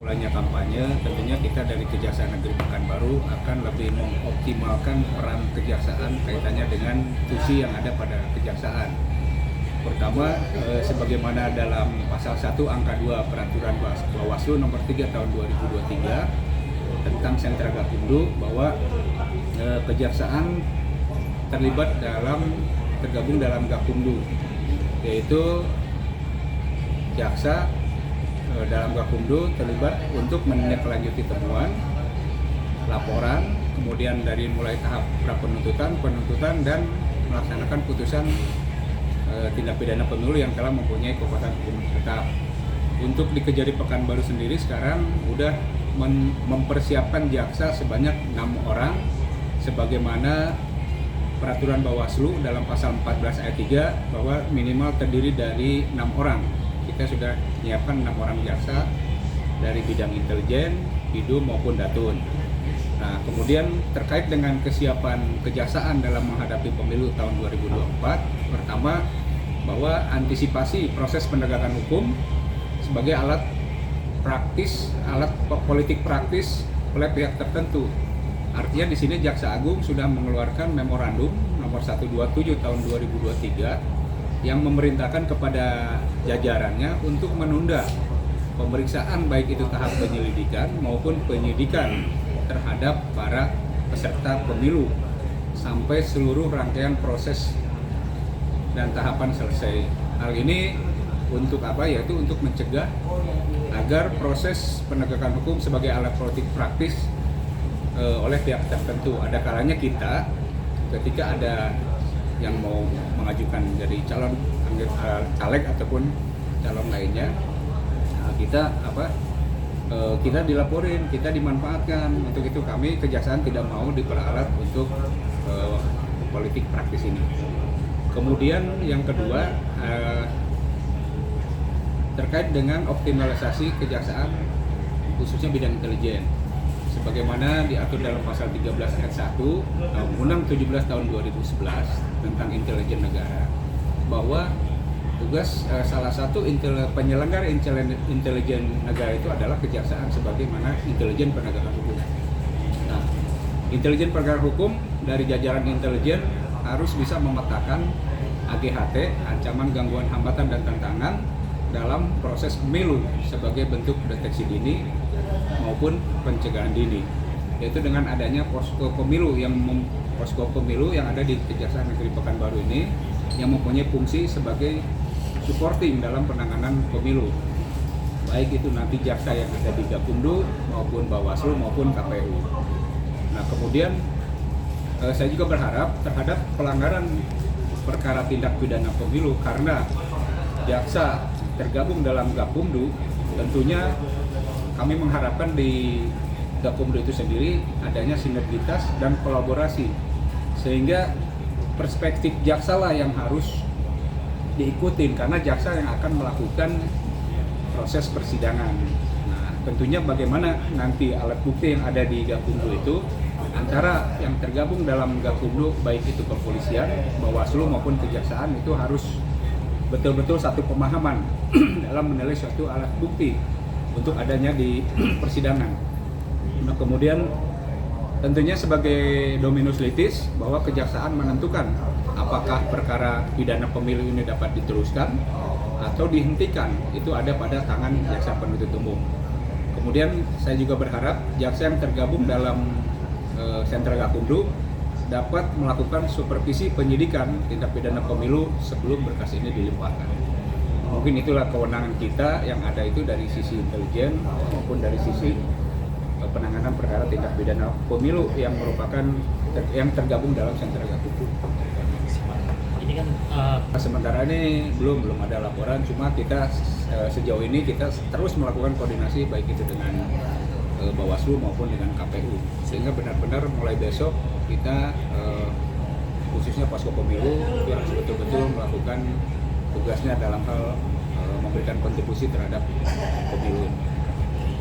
Mulainya kampanye, tentunya kita dari Kejaksaan Negeri Pekanbaru akan lebih mengoptimalkan peran kejaksaan kaitannya dengan fungsi yang ada pada kejaksaan. Pertama, sebagaimana dalam pasal 1 angka 2 Peraturan Bawaslu nomor 3 tahun 2023 tentang Sentra Gakumdu, bahwa kejaksaan tergabung dalam Gakumdu, yaitu jaksa dalam Gakumdu terlibat untuk menindaklanjuti temuan, laporan, kemudian dari mulai tahap penuntutan dan melaksanakan putusan tindak pidana pemilu yang telah mempunyai kekuatan hukum tetap. Untuk di Kejari Pekanbaru sendiri sekarang sudah mempersiapkan jaksa sebanyak 6 orang, sebagaimana Peraturan Bawaslu dalam pasal 14 ayat 3 bahwa minimal terdiri dari 6 orang. Kita sudah menyiapkan 6 orang jaksa dari bidang intelijen, bidum maupun datun. Nah, kemudian terkait dengan kesiapan kejaksaan dalam menghadapi pemilu tahun 2024, pertama bahwa antisipasi proses penegakan hukum sebagai alat politik praktis oleh pihak tertentu. Artinya di sini Jaksa Agung sudah mengeluarkan memorandum nomor 127 tahun 2023 yang memerintahkan kepada jajarannya untuk menunda pemeriksaan baik itu tahap penyelidikan maupun penyidikan terhadap para peserta pemilu sampai seluruh rangkaian proses dan tahapan selesai. Hal ini untuk apa? Yaitu untuk mencegah agar proses penegakan hukum sebagai alat politik praktis oleh pihak tertentu. Ada kalanya kita ketika ada yang mau mengajukan jadi calon caleg ataupun calon lainnya, kita dilaporin, kita dimanfaatkan. Untuk itu kami kejaksaan tidak mau diperalat untuk politik praktis ini. Kemudian yang kedua, terkait dengan optimalisasi kejaksaan khususnya bidang intelijen, sebagaimana diatur dalam pasal 13 ayat 1 Undang-Undang 17 tahun 2011 tentang intelijen negara, bahwa tugas salah satu penyelenggara intelijen negara itu adalah kejaksaan sebagaimana intelijen penegakan hukum. Nah, intelijen penegakan hukum dari jajaran intelijen harus bisa memetakan AGHT, ancaman, gangguan, hambatan, dan tantangan dalam proses pemilu sebagai bentuk deteksi dini maupun pencegahan dini, yaitu dengan adanya posko pemilu yang ada di Kejaksaan Negeri Pekanbaru ini, yang mempunyai fungsi sebagai supporting dalam penanganan pemilu, baik itu nanti jaksa yang ada di Gakumdu maupun Bawaslu maupun KPU. Nah, kemudian saya juga berharap terhadap pelanggaran perkara tindak pidana pemilu, karena jaksa tergabung dalam Gakumdu, tentunya kami mengharapkan di Gakumdu itu sendiri adanya sinergitas dan kolaborasi, sehingga perspektif jaksa lah yang harus diikutin, karena jaksa yang akan melakukan proses persidangan. Nah, tentunya bagaimana nanti alat bukti yang ada di Gakumdu itu, antara yang tergabung dalam Gakumdu baik itu kepolisian, Bawaslu maupun kejaksaan, itu harus betul-betul satu pemahaman dalam menilai suatu alat bukti untuk adanya di persidangan. Nah, kemudian tentunya sebagai dominus litis bahwa kejaksaan menentukan apakah perkara pidana pemilu ini dapat diteruskan atau dihentikan, itu ada pada tangan jaksa penuntut umum. Kemudian saya juga berharap jaksa yang tergabung dalam Sentra Gakumdu dapat melakukan supervisi penyidikan tindak pidana pemilu sebelum berkas ini dilimpahkan. Mungkin itulah kewenangan kita yang ada itu dari sisi intelijen maupun dari sisi penanganan perkara tindak pidana pemilu yang merupakan yang tergabung dalam Sentra Gakumdu. Ini kan sementara ini belum ada laporan, cuma kita sejauh ini kita terus melakukan koordinasi baik itu dengan Bawaslu maupun dengan KPU, sehingga benar-benar mulai besok kita khususnya posko pemilu itu harus betul-betul melakukan tugasnya dalam hal memberikan kontribusi terhadap pemilu.